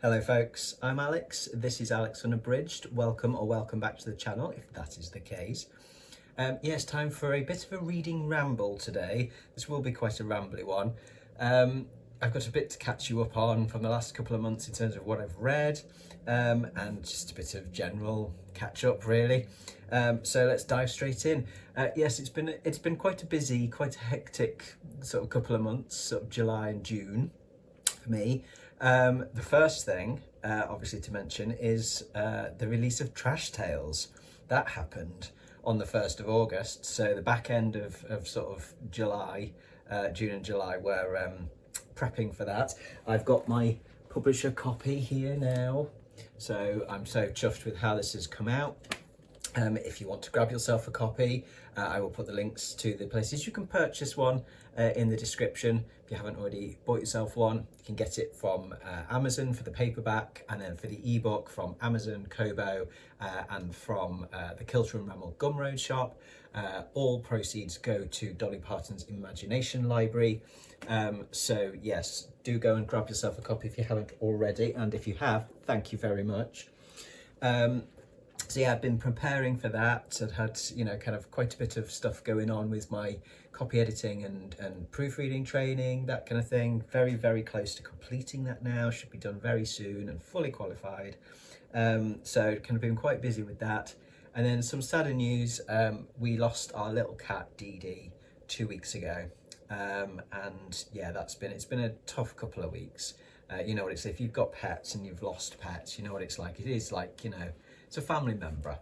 Hello folks, I'm Alex. This is Alex Unabridged. Welcome or welcome back to the channel if that is the case. Yes, time for a bit of a reading ramble today. This will be quite a rambly one. I've got a bit to catch you up on from the last couple of months in terms of what I've read and just a bit of general catch up really. So let's dive straight in. Yes, it's been quite a busy, quite a hectic sort of couple of months, sort of July and June for me. The first thing, obviously to mention, is the release of Trash Tales. That happened on the 1st of August, so the back end of sort of July, June and July, we're prepping for that. I've got my publisher copy here now, so I'm so chuffed with how this has come out. If you want to grab yourself a copy, I will put the links to the places you can purchase one in the description. If you haven't already bought yourself one, you can get it from Amazon for the paperback, and then for the ebook from Amazon, Kobo, and from the Reading Ramble Gumroad shop. All proceeds go to Dolly Parton's Imagination Library. So yes, do go and grab yourself a copy if you haven't already, and if you have, thank you very much. So yeah, I've been preparing for that. I've had, kind of quite a bit of stuff going on with my copy editing and proofreading training, that kind of thing. Very, very close to completing that now. Should be done very soon and fully qualified. So kind of been quite busy with that. And then some sadder news, we lost our little cat, Dee Dee, 2 weeks ago. And yeah, it's been a tough couple of weeks. You know what it's, if you've got pets and you've lost pets, you know what it's like. It is like, it's a family member.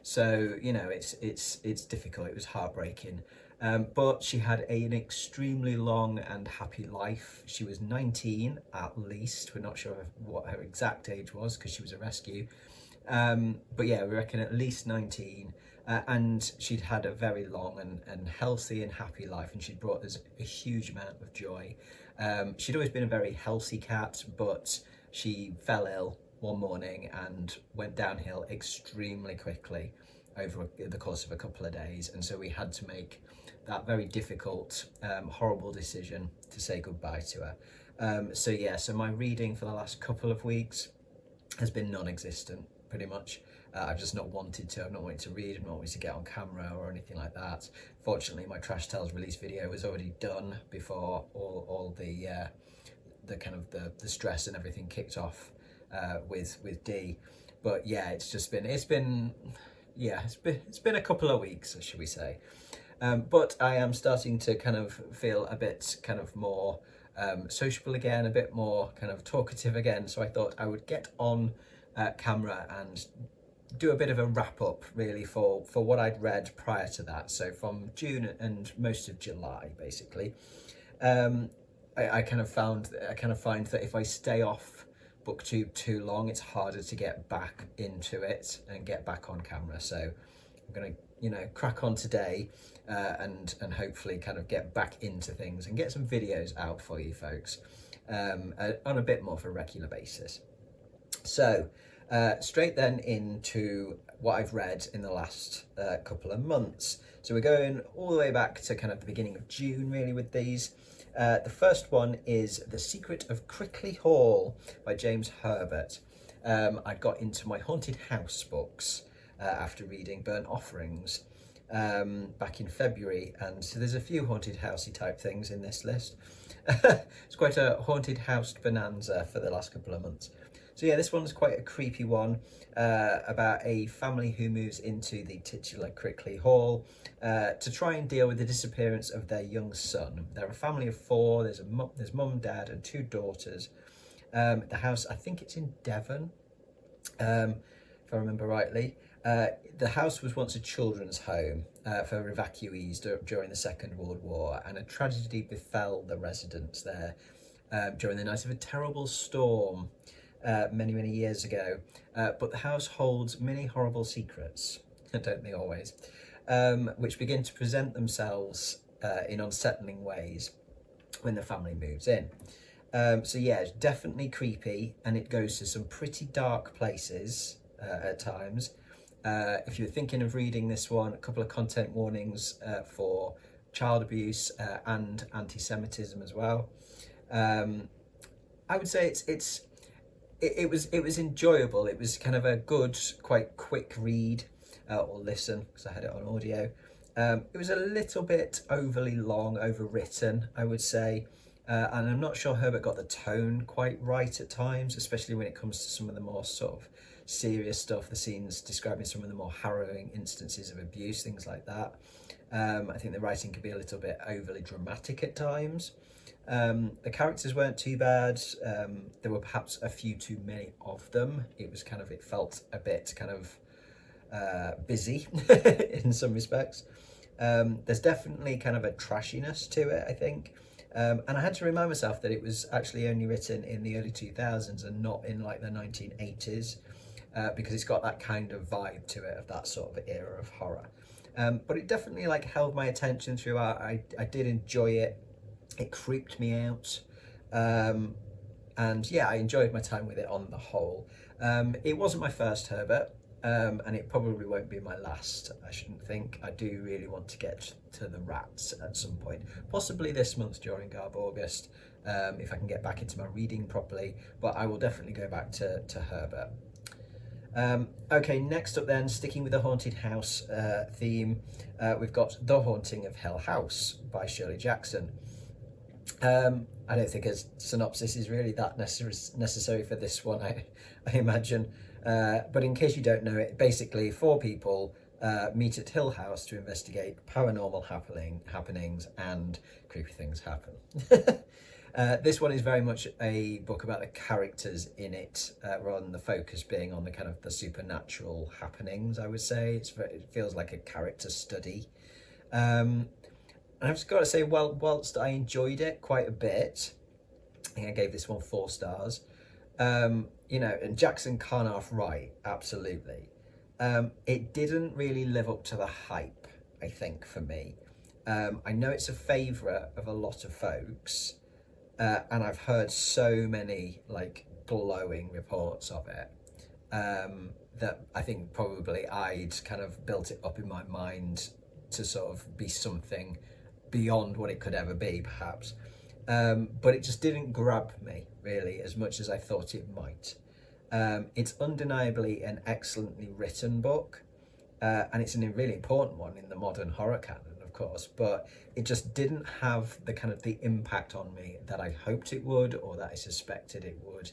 So, it's difficult. It was heartbreaking. But she had an extremely long and happy life. She was 19 at least. We're not sure what her exact age was because she was a rescue. But yeah, we reckon at least 19. And she'd had a very long and healthy and happy life, and she'd brought us a huge amount of joy. She'd always been a very healthy cat, but she fell ill one morning and went downhill extremely quickly over the course of a couple of days, and so we had to make that very difficult, horrible decision to say goodbye to her. So my reading for the last couple of weeks has been non-existent, pretty much. I've just not wanted to. I've not wanted to read. I've not wanted to get on camera or anything like that. Fortunately, my Trash Tales release video was already done before all the kind of the stress and everything kicked off with Dee. But yeah, it's been a couple of weeks, should we say. But I am starting to kind of feel a bit kind of more sociable again, a bit more kind of talkative again. So I thought I would get on camera and do a bit of a wrap up really for what I'd read prior to that. So from June and most of July, basically. I kind of find that if I stay off booktube too long, it's harder to get back into it and get back on camera. So I'm gonna crack on today and hopefully kind of get back into things and get some videos out for you folks on a bit more of a regular basis. So straight then into what I've read in the last couple of months. So we're going all the way back to kind of the beginning of June really with these. The first one is The Secret of Crickley Hall by James Herbert. I got into my haunted house books after reading Burnt Offerings back in February, and so there's a few haunted housey type things in this list. It's quite a haunted house bonanza for the last couple of months. So yeah, this one's quite a creepy one about a family who moves into the titular Crickley Hall to try and deal with the disappearance of their young son. They're a family of four. There's mum, dad, and two daughters. The house, I think it's in Devon, if I remember rightly. The house was once a children's home for evacuees during the Second World War, and a tragedy befell the residents there during the night of a terrible storm. Many years ago, but the house holds many horrible secrets, don't they always, which begin to present themselves in unsettling ways when the family moves in. So yeah, it's definitely creepy, and it goes to some pretty dark places at times. If you're thinking of reading this one, a couple of content warnings for child abuse and anti-Semitism as well. I would say it was enjoyable. It was kind of a good, quite quick read or listen, because I had it on audio. It was a little bit overly long, overwritten, I would say. And I'm not sure Herbert got the tone quite right at times, especially when it comes to some of the more sort of serious stuff, the scenes describing some of the more harrowing instances of abuse, things like that. I think the writing could be a little bit overly dramatic at times. The characters weren't too bad. There were perhaps a few too many of them. It felt a bit kind of busy in some respects. There's definitely kind of a trashiness to it, I think. And I had to remind myself that it was actually only written in the early 2000s and not in like the 1980s, because it's got that kind of vibe to it, of that sort of era of horror. But it definitely like held my attention throughout. I did enjoy it. It creeped me out. And yeah, I enjoyed my time with it on the whole. It wasn't my first Herbert. And it probably won't be my last, I shouldn't think. I do really want to get to the rats at some point, possibly this month during Garb August, if I can get back into my reading properly, but I will definitely go back to Herbert. Okay, next up then, sticking with the haunted house theme, we've got The Haunting of Hill House by Shirley Jackson. I don't think a synopsis is really that necessary for this one, I imagine. But in case you don't know it, basically 4 people meet at Hill House to investigate paranormal happenings and creepy things happen. This one is very much a book about the characters in it, rather than the focus being on the kind of the supernatural happenings, I would say. It feels like a character study. And I've just got to say, well, whilst I enjoyed it quite a bit, I think I gave this one 4 stars. And Jackson can't half write, absolutely. It didn't really live up to the hype, I think, for me. I know it's a favourite of a lot of folks, and I've heard so many like glowing reports of it, that I think probably I'd kind of built it up in my mind to sort of be something beyond what it could ever be, perhaps. But it just didn't grab me really as much as I thought it might. It's undeniably an excellently written book, and it's a really important one in the modern horror canon, of course, but it just didn't have the kind of the impact on me that I hoped it would, or that I suspected it would.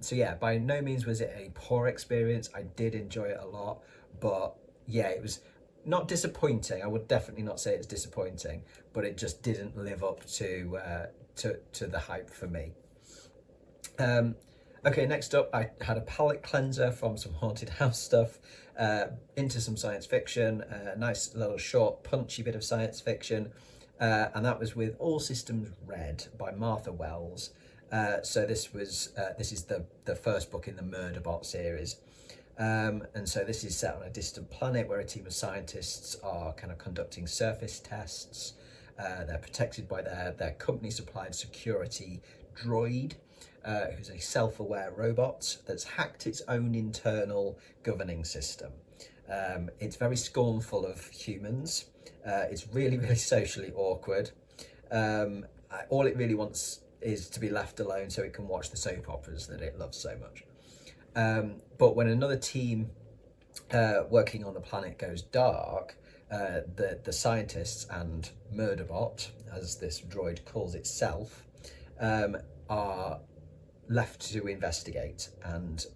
So yeah, by no means was it a poor experience. I did enjoy it a lot, but yeah, it was not disappointing. I would definitely not say it's disappointing, but it just didn't live up to the hype for me. Okay, next up, I had a palate cleanser from some haunted house stuff into some science fiction, a nice little short, punchy bit of science fiction, and that was with All Systems Red by Martha Wells. So this is the first book in the Murderbot series. And so this is set on a distant planet where a team of scientists are kind of conducting surface tests. They're protected by their company-supplied security droid, who's a self-aware robot that's hacked its own internal governing system. It's very scornful of humans. It's really, really socially awkward. All it really wants is to be left alone so it can watch the soap operas that it loves so much. But when another team working on the planet goes dark, the scientists and Murderbot, as this droid calls itself, are left to investigate and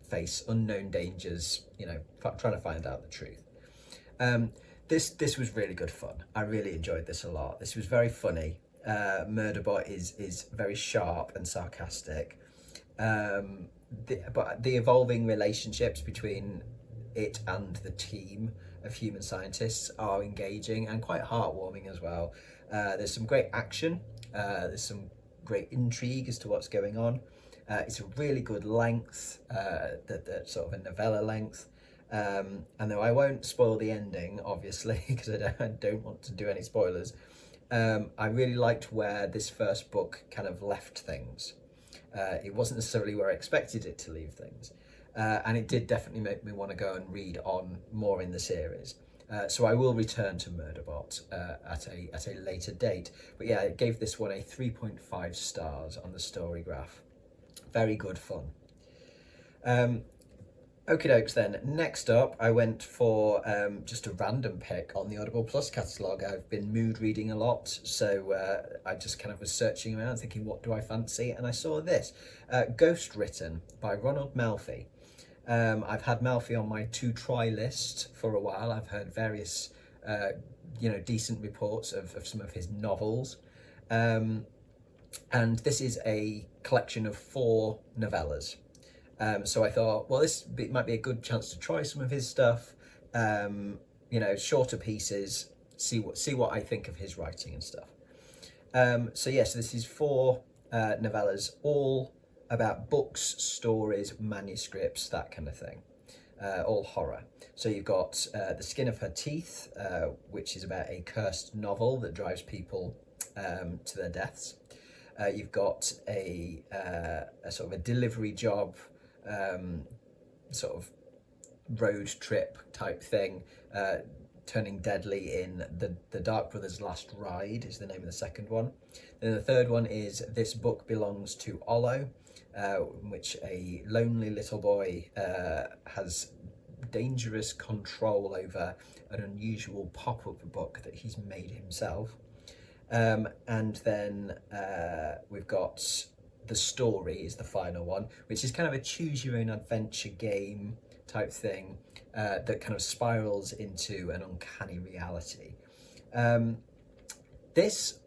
face unknown dangers, trying to find out the truth. This was really good fun. I really enjoyed this a lot. This was very funny. Murderbot is very sharp and sarcastic. But the evolving relationships between it and the team of human scientists are engaging and quite heartwarming as well. There's some great action. There's some great intrigue as to what's going on. It's a really good length, the sort of a novella length. And though I won't spoil the ending, obviously, because I don't want to do any spoilers, I really liked where this first book kind of left things. It wasn't necessarily where I expected it to leave things. And it did definitely make me want to go and read on more in the series. So I will return to Murderbot at a later date. But yeah, I gave this one a 3.5 stars on the story graph. Very good fun. Okie dokes then. Next up, I went for just a random pick on the Audible Plus catalogue. I've been mood reading a lot, so I just kind of was searching around thinking, what do I fancy? And I saw this, Ghost Written by Ronald Malfi. I've had Malfi on my to-try list for a while. I've heard various, decent reports of some of his novels. And this is a collection of 4 novellas. So I thought, well, might be a good chance to try some of his stuff, shorter pieces, see what I think of his writing and stuff. So this is 4 novellas, all about books, stories, manuscripts, that kind of thing, all horror. So you've got The Skin of Her Teeth, which is about a cursed novel that drives people to their deaths. You've got a sort of a delivery job, sort of road trip type thing, turning deadly in the Dark Brothers' Last Ride is the name of the second one. Then the third one is This Book Belongs to Ollo, in which a lonely little boy has dangerous control over an unusual pop-up book that he's made himself. And then we've got The Story is the final one, which is kind of a choose your own adventure game type thing that kind of spirals into an uncanny reality. This,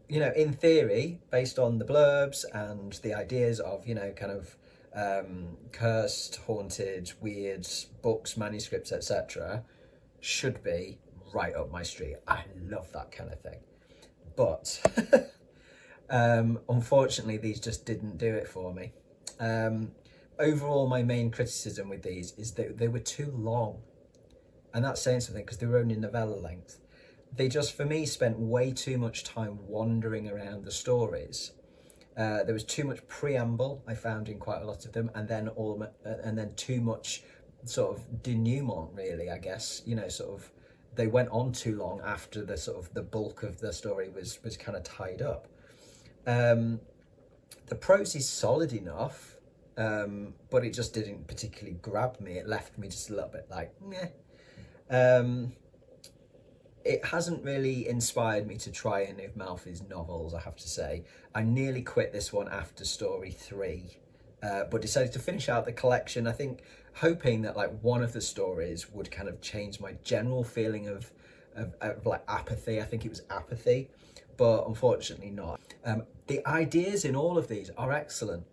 in theory, based on the blurbs and the ideas of, kind of cursed, haunted, weird books, manuscripts, etc., should be right up my street. I love that kind of thing. But unfortunately, these just didn't do it for me. Overall, my main criticism with these is that they were too long. And that's saying something because they were only novella length. They just, for me, spent way too much time wandering around the stories. There was too much preamble, I found, in quite a lot of them, and then too much sort of denouement, really, I guess. They went on too long after the bulk of the story was kind of tied up. The prose is solid enough, but it just didn't particularly grab me. It left me just a little bit like, meh. It hasn't really inspired me to try any of Malfi's novels, I have to say. I nearly quit this one after story 3, but decided to finish out the collection, I think, hoping that one of the stories would kind of change my general feeling of apathy. I think it was apathy, but unfortunately not. The ideas in all of these are excellent.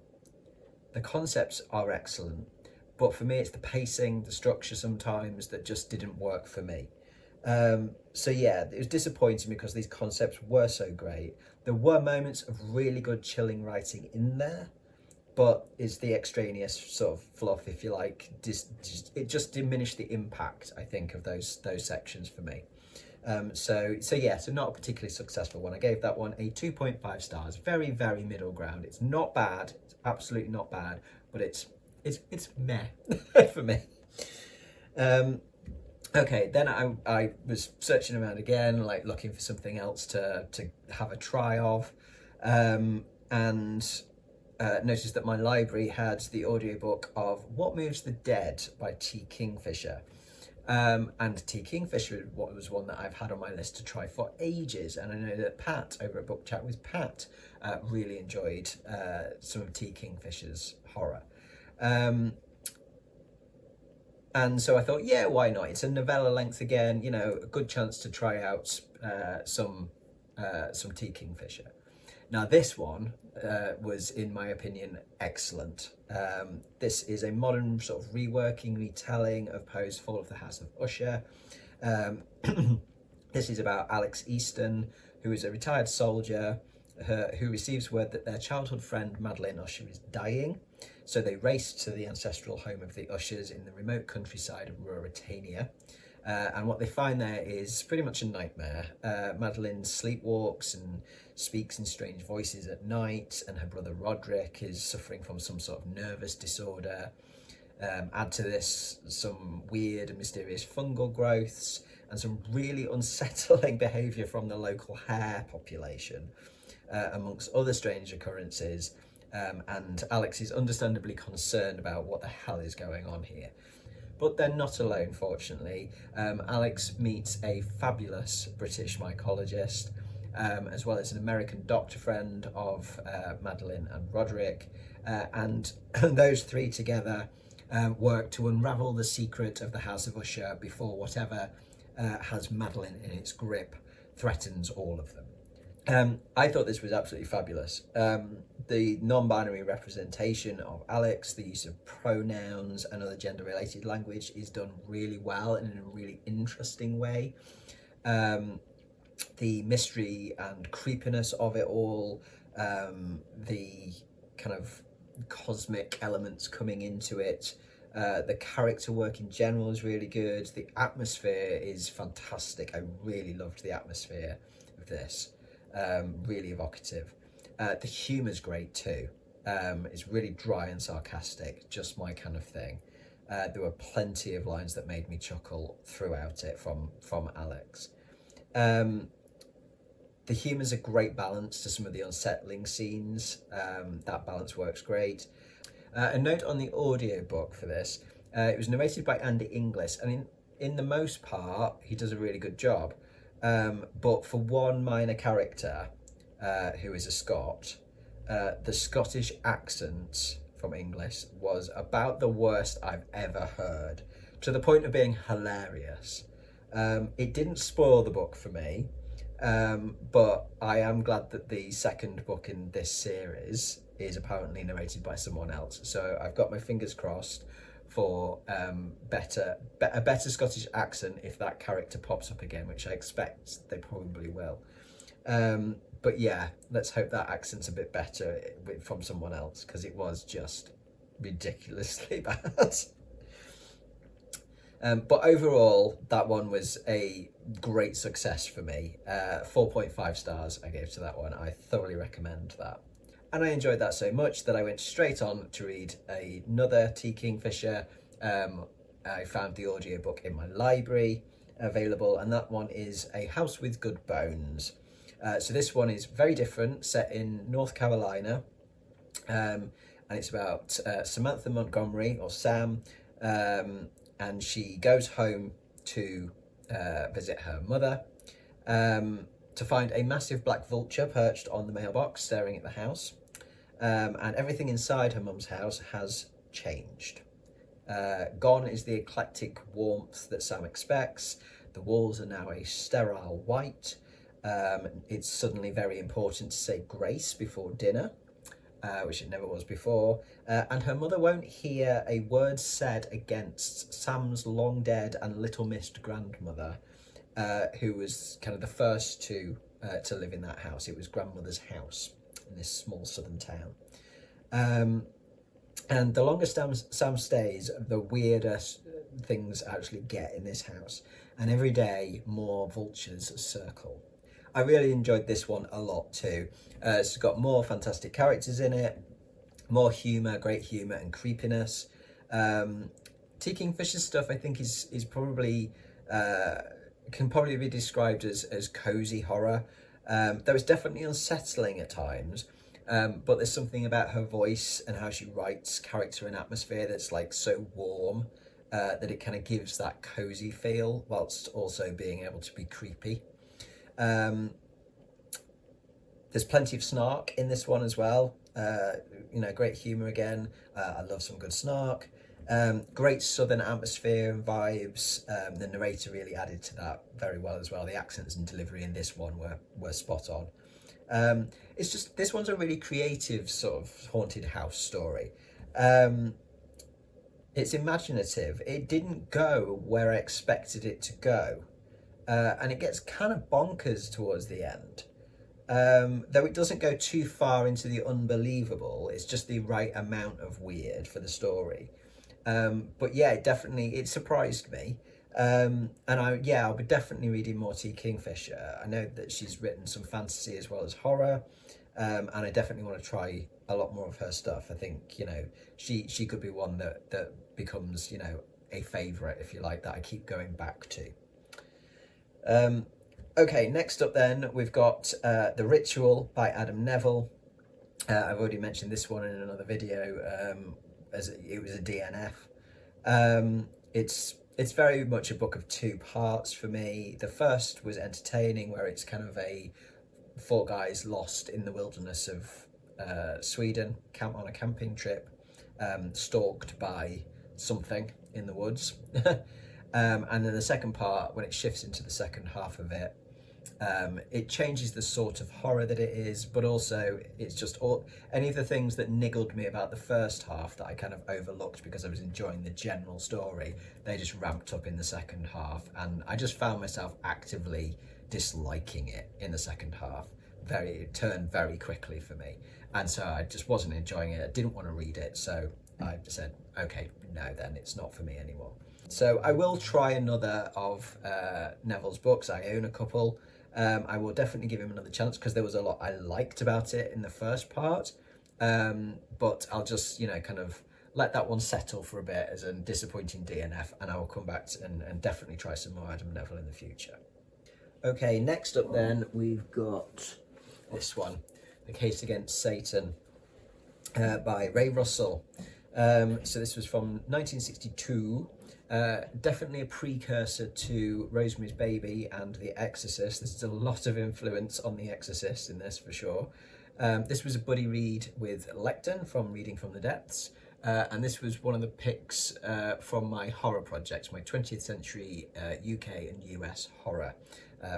The concepts are excellent, but for me it's the pacing, the structure sometimes that just didn't work for me. It was disappointing because these concepts were so great. There were moments of really good chilling writing in there, but it's the extraneous sort of fluff, if you like. It just diminished the impact, I think, of those sections for me. So not a particularly successful one. I gave that one a 2.5 stars. Very, very middle ground. It's not bad. It's absolutely not bad, but it's meh for me. Okay, then I was searching around again, looking for something else to have a try of, and noticed that my library had the audiobook of What Moves the Dead by T. Kingfisher. And T. Kingfisher was one that I've had on my list to try for ages, and I know that Pat over at Book Chat with Pat really enjoyed some of T. Kingfisher's horror. And so I thought, yeah, why not? It's a novella length again, a good chance to try out some T. Kingfisher. Now this one was, in my opinion, excellent. This is a modern sort of reworking, retelling of Poe's Fall of the House of Usher. This is about Alex Easton, who is a retired soldier who receives word that their childhood friend Madeline Usher is dying. So they race to the ancestral home of the Ushers in the remote countryside of Ruritania. And what they find there is pretty much a nightmare. Madeline sleepwalks and speaks in strange voices at night, and her brother Roderick is suffering from some sort of nervous disorder. Add to this some weird and mysterious fungal growths and some really unsettling behaviour from the local hare population, amongst other strange occurrences. and Alex is understandably concerned about what the hell is going on here. But they're not alone, fortunately. Alex meets a fabulous British mycologist, as well as an American doctor friend of Madeline and Roderick, and those three together work to unravel the secret of the House of Usher before whatever has Madeline in its grip threatens all of them. I thought this was absolutely fabulous. The non-binary representation of Alex, the use of pronouns and other gender-related language is done really well and in a really interesting way. The mystery and creepiness of it all, the kind of cosmic elements coming into it, the character work in general is really good. The atmosphere is fantastic. I really loved the atmosphere of this. Really evocative. The humour's great too. It's really dry and sarcastic, just my kind of thing. There were plenty of lines that made me chuckle throughout it from Alex. The humour's a great balance to some of the unsettling scenes. That balance works great. A note on the audiobook for this, it was narrated by Andy Inglis, and in the most part, he does a really good job. But for one minor character, who is a Scot, the Scottish accent from English was about the worst I've ever heard, to the point of being hilarious. It didn't spoil the book for me, but I am glad that the second book in this series is apparently narrated by someone else. So I've got my fingers crossed for a better Scottish accent if that character pops up again, which I expect they probably will. But yeah, let's hope that accent's a bit better from someone else, because it was just ridiculously bad. But overall, that one was a great success for me. 4.5 stars I gave to that one. I thoroughly recommend that. And I enjoyed that so much that I went straight on to read another T. Kingfisher. I found the audiobook in my library available, and that one is A House with Good Bones. So this one is very different, set in North Carolina, and it's about Samantha Montgomery, or Sam, and she goes home to visit her mother, to find a massive black vulture perched on the mailbox staring at the house. And everything inside her mum's house has changed. Gone is the eclectic warmth that Sam expects. The walls are now a sterile white. It's suddenly very important to say grace before dinner, which it never was before. And her mother won't hear a word said against Sam's long dead and little missed grandmother, who was kind of the first to live in that house. It was grandmother's house in this small southern town. And the longer Sam stays, the weirder things actually get in this house. And every day, more vultures circle. I really enjoyed this one a lot too. It's got more fantastic characters in it, more humour, great humour and creepiness. T. Kingfisher's stuff, I think, is probably can probably be described as cozy horror. Though it's definitely unsettling at times. But there's something about her voice and how she writes character and atmosphere that's like so warm that it kind of gives that cozy feel whilst also being able to be creepy. There's plenty of snark in this one as well. Great humour again. I love some good snark. Great southern atmosphere and vibes. The narrator really added to that very well as well. The accents and delivery in this one were spot on. It's just, this one's a really creative sort of haunted house story. It's imaginative. It didn't go where I expected it to go. And it gets kind of bonkers towards the end. Though it doesn't go too far into the unbelievable, it's just the right amount of weird for the story. But yeah, it surprised me. And I'll be definitely reading more T. Kingfisher. I know that she's written some fantasy as well as horror, and I definitely want to try a lot more of her stuff. I think, she could be one that becomes, a favourite, if you like, that I keep going back to. Okay, next up then, we've got The Ritual by Adam Neville. I've already mentioned this one in another video, as it was a DNF. It's very much a book of two parts for me. The first was entertaining, where it's kind of four guys lost in the wilderness of Sweden, on a camping trip, stalked by something in the woods. And then the second part, when it shifts into the second half of it, it changes the sort of horror that it is, but also it's just any of the things that niggled me about the first half that I kind of overlooked because I was enjoying the general story, they just ramped up in the second half, and I just found myself actively disliking it in the second half. It turned very quickly for me, and so I just wasn't enjoying it. I didn't want to read it, so I said, okay, no, then it's not for me anymore. So I will try another of Neville's books. I own a couple. I will definitely give him another chance because there was a lot I liked about it in the first part, but I'll just kind of let that one settle for a bit as a disappointing DNF, and I will come back and definitely try some more Adam Neville in the future. Okay, next up then we've got this one, The Case Against Satan, by Ray Russell. So this was from 1962. Definitely a precursor to Rosemary's Baby and The Exorcist. There's a lot of influence on The Exorcist in this for sure. This was a buddy read with Lecton from Reading from the Depths, and this was one of the picks from my horror projects, my 20th century UK and US horror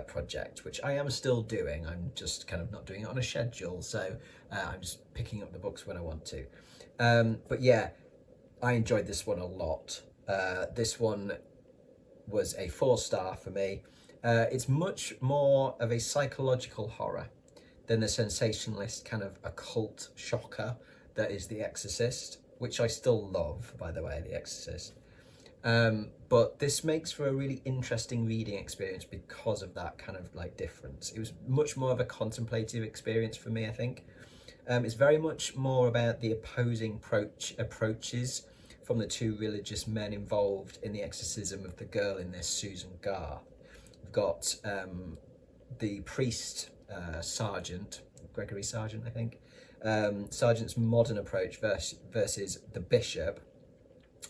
project, which I am still doing. I'm just kind of not doing it on a schedule, so I'm just picking up the books when I want to. But yeah, I enjoyed this one a lot. This one was a 4-star for me. It's much more of a psychological horror than the sensationalist kind of occult shocker that is The Exorcist, which I still love, by the way, The Exorcist. But this makes for a really interesting reading experience because of that kind of difference. It was much more of a contemplative experience for me, I think. It's very much more about the opposing approaches from the two religious men involved in the exorcism of the girl in this, Susan Garth. We've got the priest, Sergeant, Gregory Sergeant, I think. Sergeant's modern approach versus the bishop.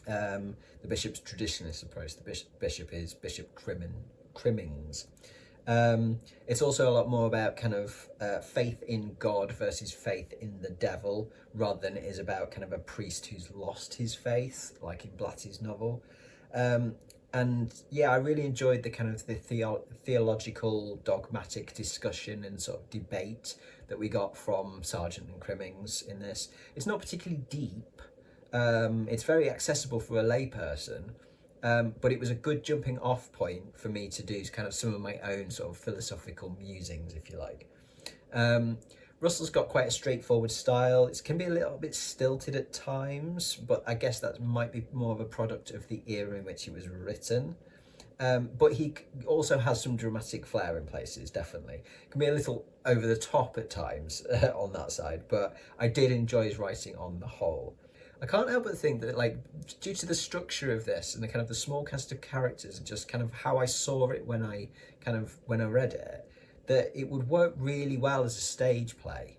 The bishop's traditionalist approach. The bishop is Bishop Crimmins. It's also a lot more about kind of faith in God versus faith in the devil, rather than it is about kind of a priest who's lost his faith, like in Blatty's novel. And yeah, I really enjoyed the kind of the theological dogmatic discussion and sort of debate that we got from Sargent and Crimmins in this. It's not particularly deep. It's very accessible for a layperson. But it was a good jumping off point for me to do kind of some of my own sort of philosophical musings, if you like. Russell's got quite a straightforward style. It can be a little bit stilted at times, but I guess that might be more of a product of the era in which it was written. But he also has some dramatic flair in places, definitely. It can be a little over the top at times on that side, but I did enjoy his writing on the whole. I can't help but think that, due to the structure of this and the kind of the small cast of characters and just kind of how I saw it when I read it, that it would work really well as a stage play.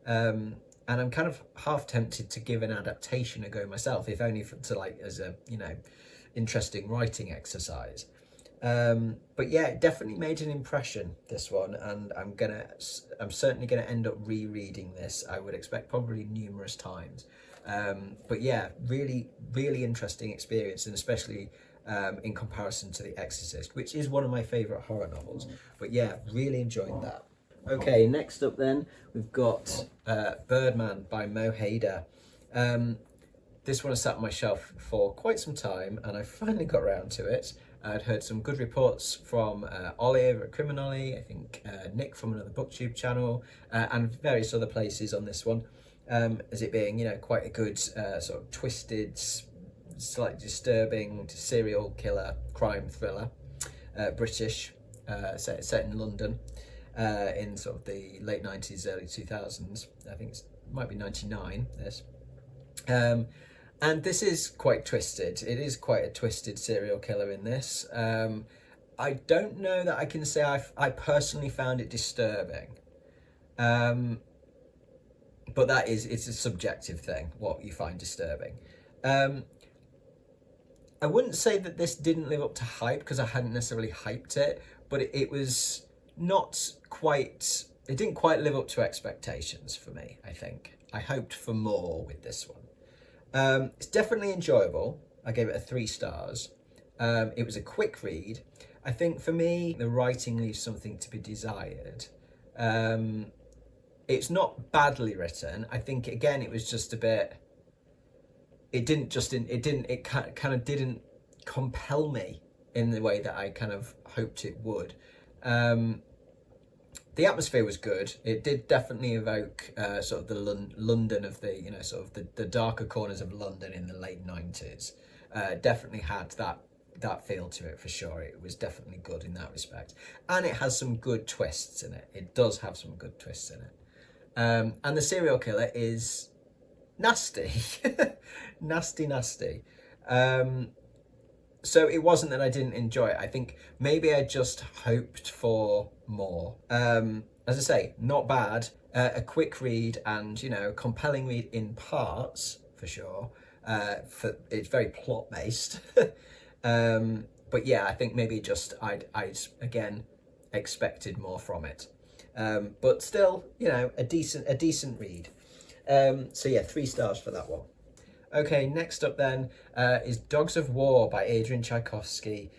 And I'm kind of half tempted to give an adaptation a go myself, if only as a interesting writing exercise. But yeah, it definitely made an impression, this one, and I'm certainly gonna end up rereading this. I would expect probably numerous times. But yeah, really, really interesting experience, and especially in comparison to The Exorcist, which is one of my favourite horror novels. But yeah, really enjoyed that. Okay, next up then, we've got Birdman by Mo Hader. This one has sat on my shelf for quite some time, and I finally got around to it. I'd heard some good reports from Ollie over at Criminally, I think Nick from another BookTube channel, and various other places on this one. As it being, quite a good sort of twisted, slightly disturbing serial killer crime thriller, British, set in London, in sort of the late 90s, early 2000s. I think it might be 99, this. And this is quite twisted. It is quite a twisted serial killer in this. I don't know that I can say I personally found it disturbing. but it's a subjective thing, what you find disturbing. Um, I wouldn't say that this didn't live up to hype because I hadn't necessarily hyped it, but it was not quite, it didn't quite live up to expectations for me, I think. I hoped for more with this one. It's definitely enjoyable. I gave it a 3 stars. It was a quick read. I think for me, the writing leaves something to be desired. It's not badly written. I think, again, it was just a bit, it kind of didn't compel me in the way that I kind of hoped it would. The atmosphere was good. It did definitely evoke sort of the London of the, sort of the darker corners of London in the late 90s. Definitely had that feel to it for sure. It was definitely good in that respect. And it has some good twists in it. It does have some good twists in it. And the serial killer is nasty. nasty. So it wasn't that I didn't enjoy it. I think maybe I just hoped for more. As I say, not bad. A quick read and, compelling read in parts, for sure. It's very plot based. But yeah, I think maybe just I'd again expected more from it. But still, a decent read. So yeah, 3 stars for that one. Okay, next up then is Dogs of War by Adrian Tchaikovsky,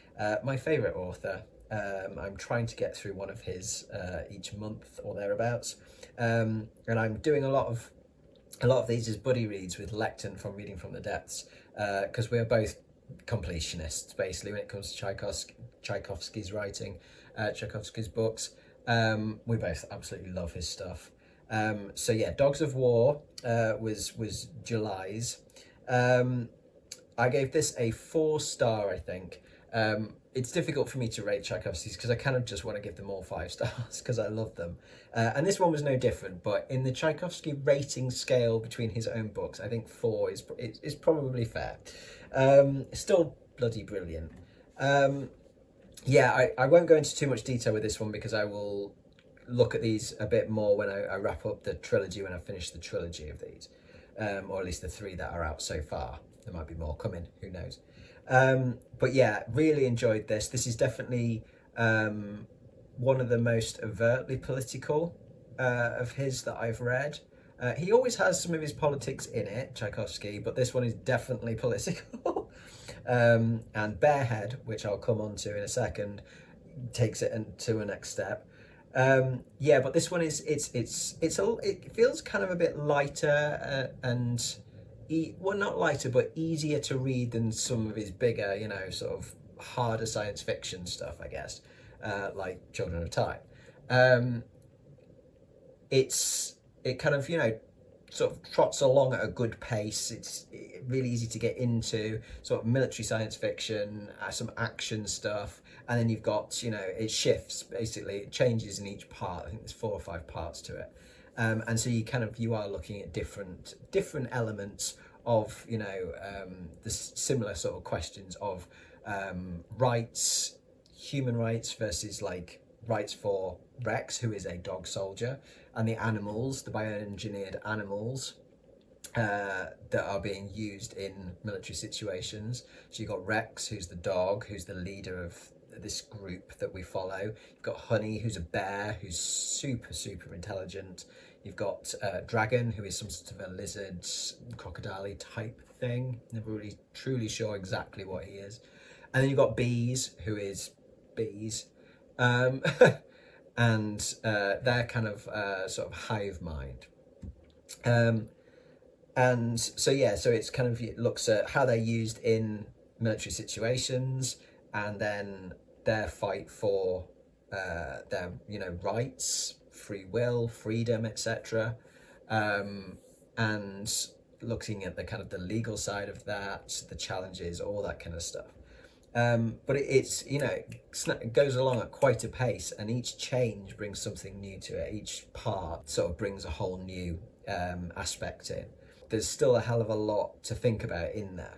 my favourite author. I'm trying to get through one of his each month or thereabouts, and I'm doing a lot of these as buddy reads with Lecton from Reading from the Depths, because we're both completionists basically when it comes to Tchaikovsky's writing, Tchaikovsky's books. We both absolutely love his stuff. So yeah, Dogs of War was July's. I gave this a 4 star, I think. It's difficult for me to rate Tchaikovsky's because I kind of just want to give them all 5 stars because I love them. And this one was no different, but in the Tchaikovsky rating scale between his own books, I think 4 is probably fair. Still bloody brilliant. Yeah, I won't go into too much detail with this one because I will look at these a bit more when I wrap up the trilogy, when I finish the trilogy of these, or at least the 3 that are out so far. There might be more coming, who knows. But yeah, really enjoyed this. This is definitely one of the most overtly political of his that I've read. He always has some of his politics in it, Tchaikovsky, but this one is definitely political. And Barehead, which I'll come on to in a second, takes it to a next step. Yeah, but this one is it feels kind of a bit lighter and well, not lighter, but easier to read than some of his bigger, sort of harder science fiction stuff, I guess, like Children of Time. It kind of, sort of trots along at a good pace. It's really easy to get into, sort of military science fiction, some action stuff, and then you've got, it shifts, basically, it changes in each part. I think there's 4 or 5 parts to it. And so you are looking at different elements of, the similar sort of questions of rights, human rights versus like rights for Rex, who is a dog soldier, and the animals, the bioengineered animals that are being used in military situations. So you've got Rex, who's the dog, who's the leader of this group that we follow. You've got Honey, who's a bear, who's super intelligent. You've got Dragon, who is some sort of a lizard, crocodile type thing. Never really truly sure exactly what he is. And then you've got Bees, who is bees. And they're kind of sort of hive mind. And so yeah, so it's kind of, it looks at how they're used in military situations, and then their fight for their rights, free will, freedom, etc. And looking at the kind of the legal side of that, the challenges, all that kind of stuff. But it goes along at quite a pace, and each change brings something new to it. Each part sort of brings a whole new aspect in. There's still a hell of a lot to think about in there.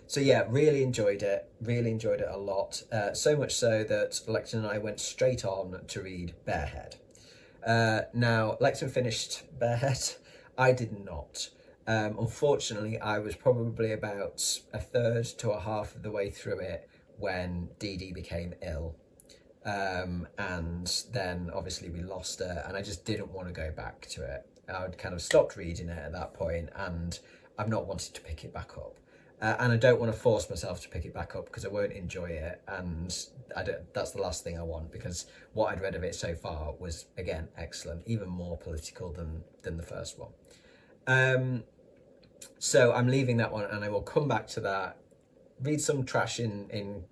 So yeah, really enjoyed it a lot. So much so that Lecton and I went straight on to read Barehead. Now, Lexman finished Barehead. I did not. Unfortunately, I was probably about a third to a half of the way through it when Dee Dee became ill. And then obviously we lost her, and I just didn't want to go back to it. I'd kind of stopped reading it at that point, and I've not wanted to pick it back up. And I don't want to force myself to pick it back up because I won't enjoy it, and that's the last thing I want, because what I'd read of it so far was, again, excellent, even more political than the first one. So I'm leaving that one, and I will come back to that, read some trash in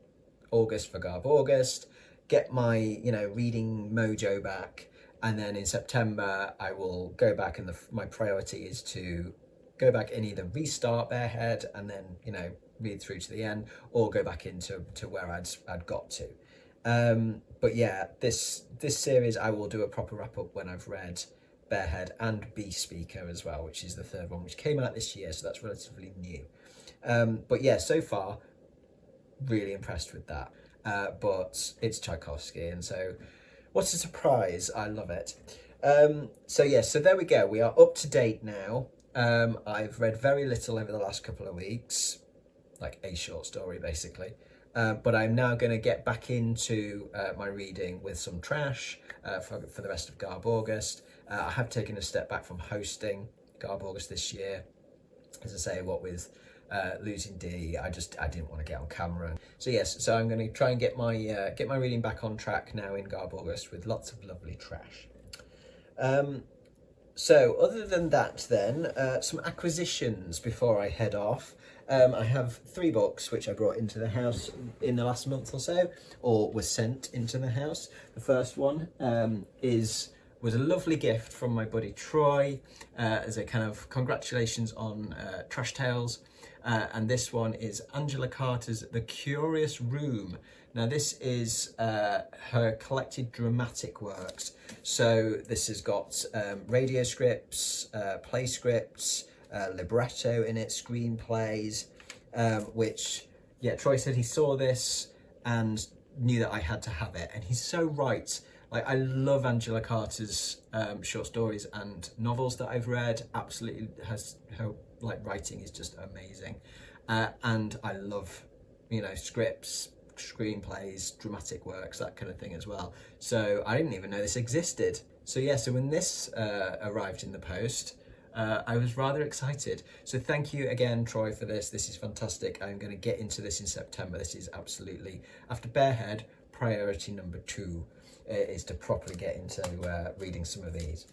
August for Garb August, get my reading mojo back, and then in September I will go back, and my priority is to go back and either restart Barehead and then read through to the end, or go back into where I'd got to. But yeah, this series I will do a proper wrap up when I've read Barehead and Bee Speaker as well, which is the third one, which came out this year, so that's relatively new. But yeah, so far really impressed with that. But it's Tchaikovsky, and so what a surprise. I love it. So there we go, we are up to date now. I've read very little over the last couple of weeks, like a short story basically, but I'm now going to get back into my reading with some trash for the rest of Garb August. I have taken a step back from hosting Garb August this year, as I say, what with losing Dee, I didn't want to get on camera. So I'm going to try and get my reading back on track now in Garb August with lots of lovely trash. So other than that then, some acquisitions before I head off. I have 3 books which I brought into the house in the last month or so, or was sent into the house. The first one was a lovely gift from my buddy Troy as a kind of congratulations on Trash Tales. And this one is Angela Carter's The Curious Room. Now this is her collected dramatic works. So this has got radio scripts, play scripts, libretto in it, screenplays, which, yeah, Troy said he saw this and knew that I had to have it. And he's so right. Like, I love Angela Carter's short stories and novels that I've read. Absolutely, her writing is just amazing. And I love, scripts, screenplays, dramatic works, that kind of thing as well. So I didn't even know this existed. So yeah, so when this arrived in the post, I was rather excited. So thank you again, Troy, for this. This is fantastic. I'm going to get into this in September. This is absolutely, after Barehead, priority number 2 is to properly get into reading some of these.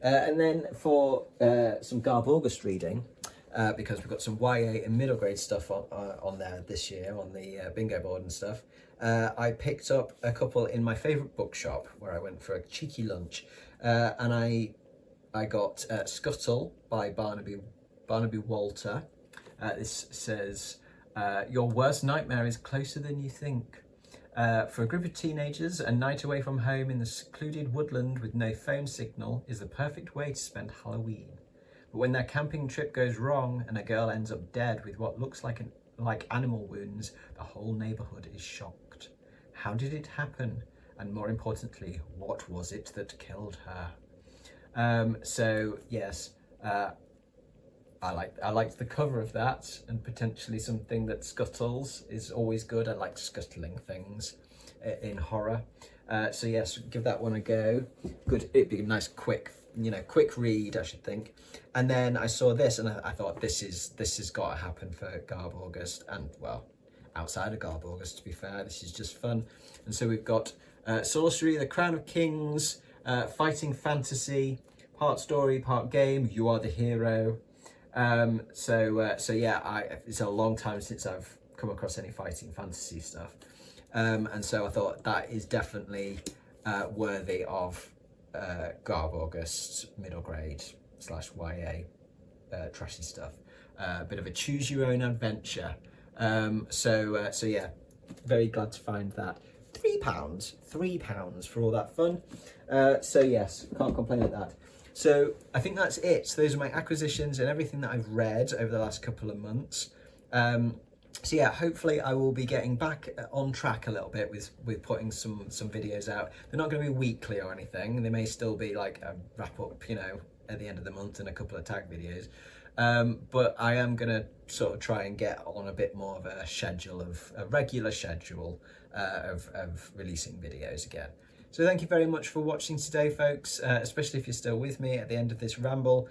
And then for some Garb August reading, because we've got some YA and middle grade stuff on there this year on the bingo board and stuff. I picked up a couple in my favourite bookshop where I went for a cheeky lunch, and I got Scuttle by Barnaby Walter. This says, your worst nightmare is closer than you think. For a group of teenagers, a night away from home in the secluded woodland with no phone signal is the perfect way to spend Halloween. But when their camping trip goes wrong and a girl ends up dead with what looks like animal wounds, the whole neighbourhood is shocked. How did it happen? And more importantly, what was it that killed her? So yes, I liked the cover of that, and potentially something that scuttles is always good. I like scuttling things in horror. So yes, give that one a go. Good, it'd be a nice quick read, I should think. And then I saw this and I thought this has got to happen for Garb August, and well, outside of Garb August, to be fair, this is just fun. And so we've got Sorcery, The Crown of Kings, fighting fantasy, part story, part game, You Are the Hero. So yeah, it's a long time since I've come across any fighting fantasy stuff. And so I thought that is definitely worthy of Garb August middle grade / YA trashy stuff. A bit of a choose your own adventure. So yeah, very glad to find that. £3 for all that fun. So yes, can't complain at that. So I think that's it. So those are my acquisitions and everything that I've read over the last couple of months. So yeah, hopefully I will be getting back on track a little bit with putting some videos out. They're not going to be weekly or anything. They may still be like a wrap up, you know, at the end of the month and a couple of tag videos. But I am going to sort of try and get on a bit more of a regular schedule of releasing videos again. So thank you very much for watching today, folks, especially if you're still with me at the end of this ramble.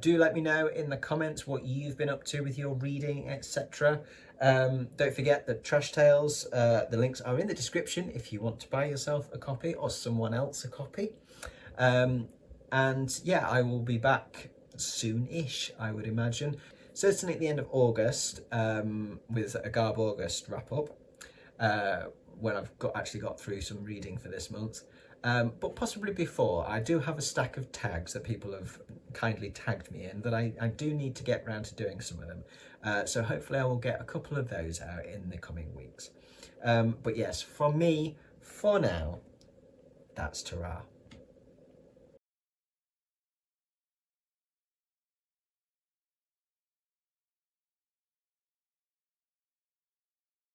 Do let me know in the comments what you've been up to with your reading, etc. Don't forget that Trash Tales, the links are in the description if you want to buy yourself a copy or someone else a copy. And yeah, I will be back soon-ish, I would imagine. Certainly at the end of August, with a Garb August wrap-up. When I've actually got through some reading for this month, but possibly before. I do have a stack of tags that people have kindly tagged me in that I do need to get round to doing some of them. So hopefully I will get a couple of those out in the coming weeks. But yes, from me, for now, that's ta-ra.